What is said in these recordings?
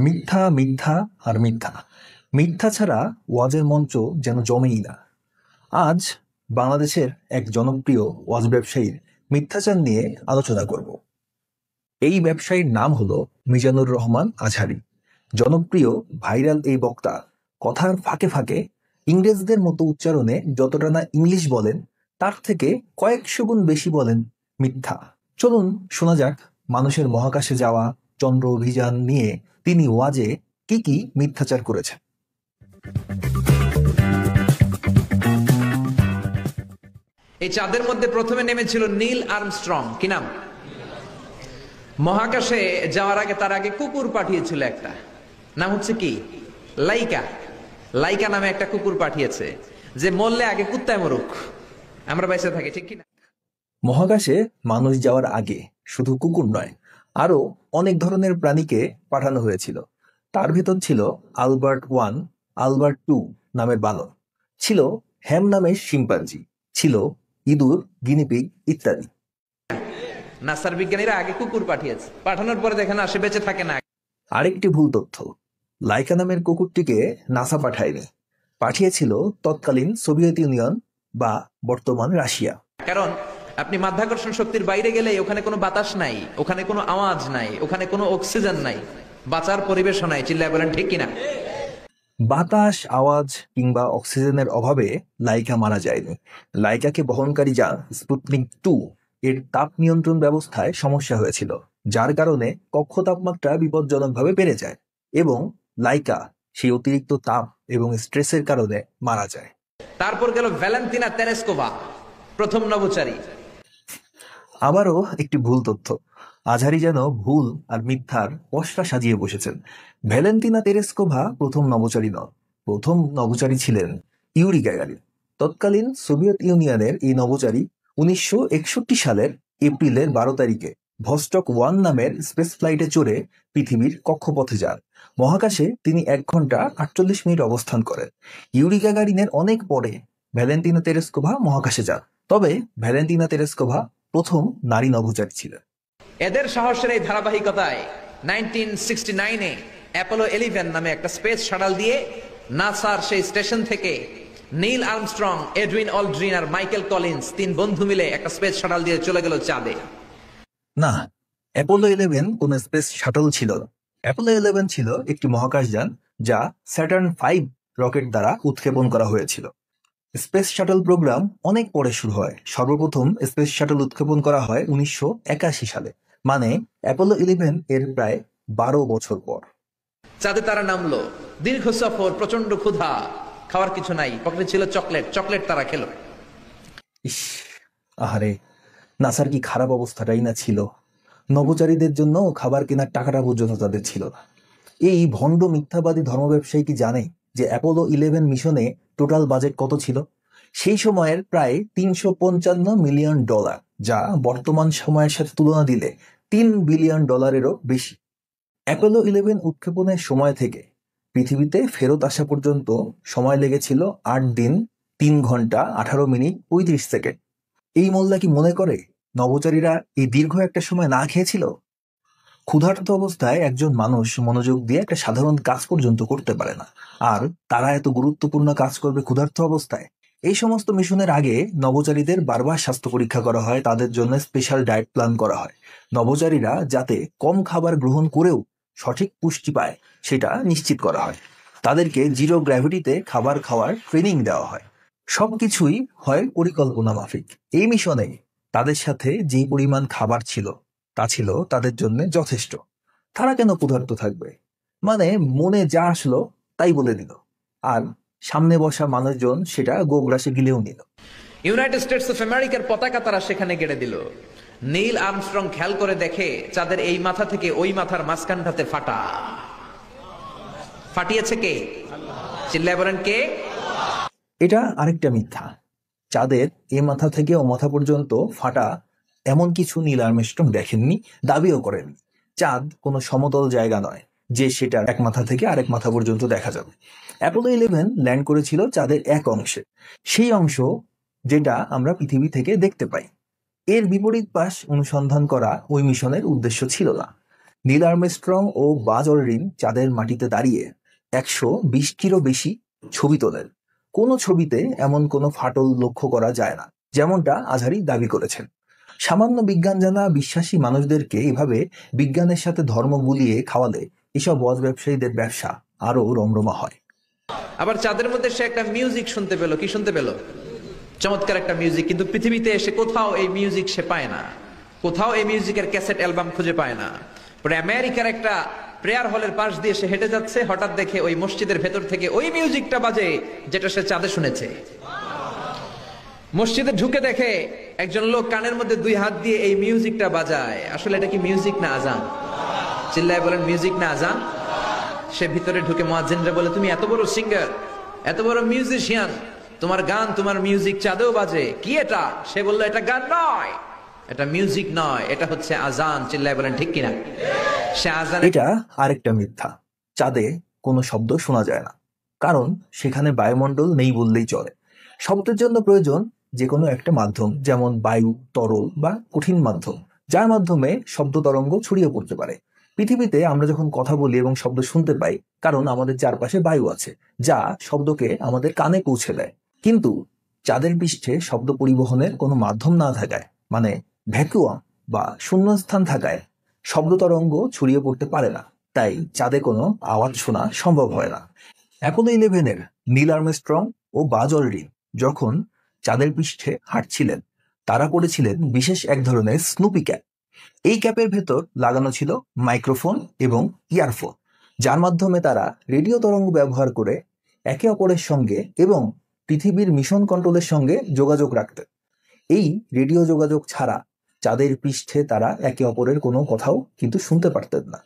মিথ্যা, মিথ্যা আর মিথ্যা। মিথ্যা ছাড়া ওয়াজের মঞ্চ যেন জমেই না। আজ বাংলাদেশের এক জনপ্রিয় ওয়াজ ব্যবসায়ীর মিথ্যাচার নিয়ে আলোচনা করব। এই ব্যবসায়ীর নাম হলো মিজানুর রহমান আজহারী। জনপ্রিয় ভাইরাল এই বক্তা কথার ফাঁকে ফাঁকে ইংরেজদের মতো উচ্চারণে যতটা না ইংলিশ বলেন, তার থেকে কয়েকশো গুণ বেশি বলেন মিথ্যা। চলুন শোনা যাক মানুষের মহাকাশে যাওয়া, চন্দ্র অভিযান নিয়ে তিনি ওয়াজে কি কি মিথ্যাচার করেছেন। এই চাঁদের মধ্যে প্রথমে নেমেছিল নীল আর্মস্ট্রং। কি নাম? মহাকাশে যাওয়ার আগে তার আগে কুকুর পাঠিয়েছিল একটা, নাম হচ্ছে কি? লাইকা। লাইকা নামে একটা কুকুর পাঠিয়েছে, যে মরলে আগে কুত্তায় মরুক, আমরা বেঁচে থাকি, ঠিক কিনা? মহাকাশে মানুষ যাওয়ার আগে শুধু কুকুর নয়, আরো অনেক ধরনের প্রাণীকে পাঠানো হয়েছিল। তার ভেতর ছিল আলবার্ট 1, আলবার্ট 2 নামের বানর, ছিল হ্যাম নামের শিম্পাঞ্জি, ছিল ইঁদুর, গিনিপিগ ইত্যাদি। নাসার বিজ্ঞানীরা আগে কুকুর পাঠিয়েছে, পাঠানোর পরে দেখেন আসে বেঁচে থাকে না। আরেকটি ভুল তথ্য, লাইকা নামের কুকুরটিকে নাসা পাঠায়নি, পাঠিয়েছিল তৎকালীন সোভিয়েত ইউনিয়ন বা বর্তমান রাশিয়া। কারণ আপনি মাধ্যাকর্ষণ শক্তির বাইরে গেলে ওখানে কোনো বাতাস নাই, ওখানে কোনো আওয়াজ নাই, ওখানে কোনো অক্সিজেন নাই, বাঁচার পরিবেশ নাই। চিল্লায় বলেন ঠিক কিনা? বাতাস, আওয়াজ কিংবা অক্সিজেনের অভাবে লাইকা মারা যায়নি। লাইকাকে বহনকারী যান স্পুটনিক 2 এর তাপ নিয়ন্ত্রণ ব্যবস্থায় সমস্যা হয়েছিল, যার কারণে কক্ষ তাপমাত্রা বিপজ্জনকভাবে বেড়ে যায় এবং লাইকা সেই অতিরিক্ত তাপ এবং স্ট্রেসের কারণে মারা যায়। তারপর গেল ভ্যালেন্তিনা তেরেস্কোভা, প্রথম নভোচারী। আবারও একটি ভুল তথ্য, আজহারী যেন ভুল আর মিথ্যার পসরা সাজিয়ে বসেছেন। ভ্যালেন্তিনা তেরেস্কোভা প্রথম নভোচারী নন, প্রথম নভোচারী ছিলেন ইউরি গ্যাগারিন। তৎকালীন সোভিয়েত ইউনিয়নের এই নভোচারী 1961 সালের এপ্রিলের 12 তারিখে ভস্টক 1 নামের স্পেস ফ্লাইটে চড়ে পৃথিবীর কক্ষপথে যান। মহাকাশে তিনি 1 ঘন্টা 48 মিনিট অবস্থান করেন। ইউরি গ্যাগারিনের অনেক পরে ভ্যালেন্তিনা তেরেস্কোভা মহাকাশে যান, তবে ভ্যালেন্তিনা তেরেস্কোভা প্রথম নারী নভোচারী ছিলেন। এদের সাহসের এই ধারাবাহিকতায় 1969-এ অ্যাপোলো 11 নামে একটা স্পেস শাটল দিয়ে নাসার সেই স্টেশন থেকে নীল আর্মস্ট্রং, এডউইন অলড্রিন আর মাইকেল কলিন্স 3 বন্ধু মিলে একটা স্পেস শাটল দিয়ে চলে গেল চাঁদে। না, অ্যাপোলো 11 কোন স্পেস শাটল ছিল না। অ্যাপোলো 11 ছিল একটি মহাকাশযান যা স্যাটার্ন 5 রকেট দ্বারা উৎক্ষেপণ করা হয়েছিল। স্পেস শাটল প্রোগ্রাম অনেক পরে শুরু হয়। সর্বপ্রথম স্পেস শাটল উৎক্ষেপণ করা হয় 1981 সালে, মানে অ্যাপোলো 11 এর প্রায় 12 বছর পর। চাঁদে তারা নামলো, দীর্ঘ সফর, প্রচন্ড ক্ষুধা, খাওয়ার কিছু নাই, পকেটে ছিল চকলেট, চকলেট তারা খেলো। ইস, আহারে, নাসার কি খারাপ অবস্থাটাই না ছিল। নভোচারীদের জন্য খাবার কেনার টাকাটা পর্যন্ত তাদের ছিল না। এই ভণ্ড মিথ্যাবাদী ধর্ম ব্যবসায়ী কি জানে যে অ্যাপোলো 11 মিশনে টোটাল বাজেট কত ছিল? সেই সময়ের প্রায় $355 মিলিয়ন, যা বর্তমান সময়ের সাথে তুলনা দিলে $3 বিলিয়ন বেশি। অ্যাপোলো 11 উৎক্ষেপণের সময় থেকে পৃথিবীতে ফেরত আসা পর্যন্ত সময় লেগেছিল 8 দিন 3 ঘন্টা 18 মিনিট 35 সেকেন্ড। এই মোল্লা কি মনে করে নভোচারীরা এই দীর্ঘ একটা সময় না খেয়েছিল? ক্ষুধার্ত অবস্থায় একজন মানুষ মনোযোগ দিয়ে একটা সাধারণ কাজ পর্যন্ত করতে পারে না, আর তারা এত গুরুত্বপূর্ণ কাজ করবে ক্ষুধার্ত অবস্থায়? এই সমস্ত মিশনের আগে নভোচারীদের বারবার স্বাস্থ্য পরীক্ষা করা হয়, তাদের জন্য স্পেশাল ডায়েট প্ল্যান করা হয়। নভোচারীরা যাতে কম খাবার গ্রহণ করেও সঠিক পুষ্টি পায় সেটা নিশ্চিত করা হয়। তাদেরকে জিরো গ্র্যাভিটিতে খাবার খাওয়ার ট্রেনিং দেওয়া হয়। সবকিছুই হয় পরিকল্পনা মাফিক। এই মিশনে তাদের সাথে যে পরিমাণ খাবার ছিল তা ছিল তাদের জন্য যথেষ্ট। তারা কেন ক্ষুধার্ত থাকবে? মানে মনে যা আসলো তাই বলে দিল, আর সামনে বসা মানুষজন সেটা গোগ্রাসে গিলেও নিল। ইউনাইটেড স্টেটস অফ আমেরিকার পতাকা তারা সেখানে গেড়ে দিল। নীল আর্মস্ট্রং খেয়াল করে দেখে চাঁদের এই মাথা থেকে ওই মাথার মাঝখানটাতে ফাটা। ফাটিয়েছে কে? চিল্লায় বলেন কে? এটা আরেকটা মিথ্যা। চাঁদের এ মাথা থেকে ও মাথা পর্যন্ত ফাটা এমন কিছু নীল আর্মস্ট্রং দেখেননি, দাবিও করেননি। চাঁদ কোনো সমতল জায়গা নয় যে সেটা এক মাথা থেকে আরেক মাথা পর্যন্ত দেখা যাবে। অ্যাপোলো 11 ল্যান্ড করেছিল চাঁদের এক অংশে, সেই অংশ যেটা আমরা পৃথিবী থেকে দেখতে পাই। এর বিপরীত পাশ অনুসন্ধান করা ওই মিশনের উদ্দেশ্য ছিল না। নীল আর্মস্ট্রং ও বাজ অলড্রিন চাঁদের মাটিতে দাঁড়িয়ে 120 বেশি ছবি তোলেন। কোনো ছবিতে এমন কোনো ফাটল লক্ষ্য করা যায় না, যেমনটা আজহারি দাবি করেছেন। সামান্য বিজ্ঞান জানা বিশ্বাসী মানুষদেরকে এভাবে বিজ্ঞানের সাথে ধর্ম গুলিয়ে খাওয়ালে এসব ওয়াজ ব্যবসায়ীদের ব্যবসা আরো রমরমা হয়। আবার চাঁদের মধ্যে সে একটা মিউজিক শুনতে পেল। কি শুনতে পেল? চমৎকার একটা মিউজিক। কিন্তু পৃথিবীতে এসে কোথাও এই মিউজিক সে পায় না, কোথাও এই মিউজিকের ক্যাসেট অ্যালবাম খুঁজে পায় না। পরে আমেরিকার একটা প্রেয়ার হলের পাশ দিয়ে সে হেঁটে যাচ্ছে, হঠাৎ দেখে ওই মসজিদের ভেতর থেকে ওই মিউজিকটা বাজে যেটা সে চাঁদে শুনেছে। মসজিদে ঢুকে দেখে একজন লোক কানের মধ্যে 2 হাত দিয়ে এই মিউজিকটা বাজায়। আসলে এটা কি মিউজিক না আজান? চিল্লায় বলেন, মিউজিক না আজান? সে ভিতরে ঢুকে মুয়াজ্জিনরা বলে, তুমি এত বড় সিঙ্গার, এত বড় মিউজিশিয়ান, তোমার গান, তোমার মিউজিক চাঁদেও বাজে, কি এটা? সে বলল, এটা গান নয়, এটা মিউজিক নয়, এটা হচ্ছে আজান। চিল্লায় বলেন ঠিক কিনা? সে আজান। এটা আরেকটা মিথ্যা। চাঁদে কোনো শব্দ শোনা যায় না, কারণ সেখানে বায়ুমণ্ডল নেই বললেই চলে। শব্দের জন্য প্রয়োজন যে কোনো একটা মাধ্যম, যেমন বায়ু, তরল বা কঠিন মাধ্যম, যার মাধ্যমে শব্দ তরঙ্গ ছড়িয়ে পড়তে পারে। পৃথিবীতে আমরা যখন কথা বলি এবং শব্দ শুনতে পাই, কারণ আমাদের চারপাশে বায়ু আছে যা শব্দকে আমাদের কানে পৌঁছে দেয়। কিন্তু চাঁদের পৃষ্ঠে শব্দ পরিবহনের কোনো মাধ্যম না থাকায়, মানে ভ্যাকুয়াম বা শূন্যস্থান থাকায়, শব্দ তরঙ্গ ছড়িয়ে পড়তে পারে না। তাই চাঁদে কোনো আওয়াজ শোনা সম্ভব হয় না। অ্যাপোলো 11-এর নীল আর্মস্ট্রং ও বাজ অলড্রিন যখন চাঁদের পৃষ্ঠে হাঁটছিলেন, তারা পড়েছিলেন বিশেষ এক ধরনের স্নুপি ক্যাপ। এই ক্যাপের ভেতর লাগানো ছিল মাইক্রোফোন এবং ইয়ারফোন, যার মাধ্যমে তারা রেডিও তরঙ্গ ব্যবহার করে একে অপরের সঙ্গে এবং পৃথিবীর মিশন কন্ট্রোলের সঙ্গে যোগাযোগ রাখতেন। এই রেডিও যোগাযোগ ছাড়া চাঁদের পৃষ্ঠে তারা একে অপরের কোনো কথাও কিন্তু শুনতে পারতেন না।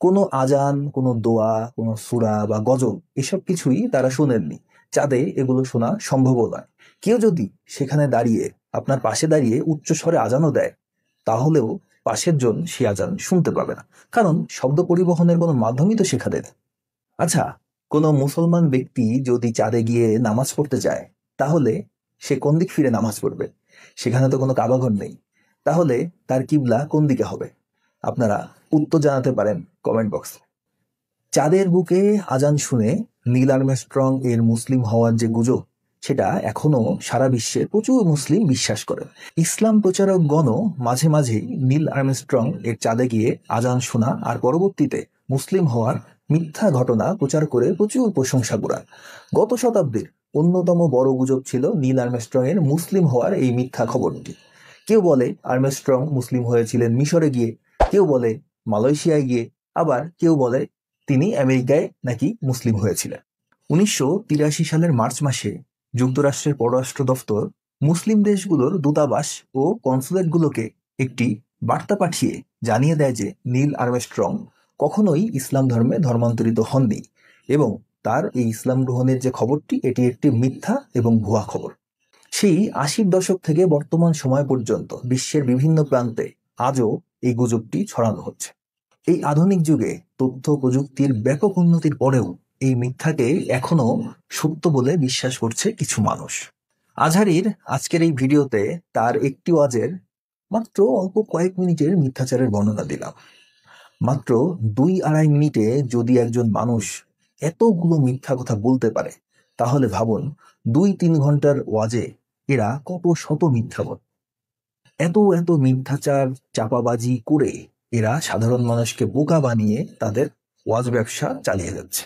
কোনো আজান, কোনো দোয়া, কোনো সূরা বা গজল, এসব কিছুই তারা শুনেননি। চাঁদে এগুলো শোনা সম্ভবও নয়। কেউ যদি সেখানে দাঁড়িয়ে, আপনার পাশে দাঁড়িয়ে উচ্চ স্বরে আজানও দেয়, তাহলেও পাশের জন সে আজান শুনতে পাবে না, কারণ শব্দ পরিবহনের কোনো মাধ্যমই তো সেখানে নেই। আচ্ছা, কোনো মুসলমান ব্যক্তি যদি চাঁদে গিয়ে নামাজ পড়তে চায়, তাহলে সে কোন দিক ফিরে নামাজ পড়বে? সেখানে তো কোনো কাবাঘর নেই। তাহলে তার কিবলা কোন দিকে হবে? আপনারা উত্তর জানাতে পারেন কমেন্ট বক্সে। চাঁদের বুকে আজান শুনে নীল আর্মস্ট্রং এর মুসলিম হওয়ার যে গুজব, সেটা এখনো সারা বিশ্বে প্রচুর মুসলিম বিশ্বাস করেন। ইসলাম প্রচারকগণও মাঝে মাঝেই নীল আর্মস্ট্রং এর চাঁদে গিয়ে আজান শোনা আর পরবর্তীতে মুসলিম হওয়ার মিথ্যা ঘটনা প্রচার করে প্রচুর প্রশংসা কুড়ান। গত শতাব্দীর অন্যতম বড় গুজব ছিল নীল আর্মস্ট্রং এর মুসলিম হওয়ার এই মিথ্যা খবরটি। কেউ বলে আর্মস্ট্রং মুসলিম হয়েছিলেন মিশরে গিয়ে, কেউ বলে মালয়েশিয়ায় গিয়ে, আবার কেউ বলে তিনি আমেরিকায় নাকি মুসলিম হয়েছিলেন। 1983 সালের মার্চ মাসে যুক্তরাষ্ট্রের পররাষ্ট্র দফতর মুসলিম দেশগুলোর দূতাবাস ও কনসুলেটগুলোকে একটি বার্তা পাঠিয়ে জানিয়ে দেয় যে নীল আর্মস্ট্রং কখনোই ইসলাম ধর্মে ধর্মান্তরিত হননি এবং তার এই ইসলাম গ্রহণের যে খবরটি, এটি একটি মিথ্যা এবং ভুয়া খবর। সেই 80-র দশক থেকে বর্তমান সময় পর্যন্ত বিশ্বের বিভিন্ন প্রান্তে আজও এই গুজবটি ছড়ানো হচ্ছে। এই আধুনিক যুগে তথ্য প্রযুক্তির ব্যাপক উন্নতির পরেও এই মিথ্যাকে এখনো সত্য বলে বিশ্বাস করছে কিছু মানুষ। আজহারির আজকের এই ভিডিওতে তার একটি ওয়াজের মাত্র অল্প কয়েক মিনিটের মিথ্যাচারের বর্ণনা দিলাম। মাত্র 2-2.5 মিনিটে যদি একজন মানুষ এতগুলো মিথ্যা কথা বলতে পারে, তাহলে ভাবুন 2-3 ঘন্টার ওয়াজে এরা কত শত মিথ্যা বলে। এত মিথ্যাচার চাপাবাজি করে এরা সাধারণ মানুষকে বোকা বানিয়ে তাদের ওয়াজ ব্যবসা চালিয়ে যাচ্ছে।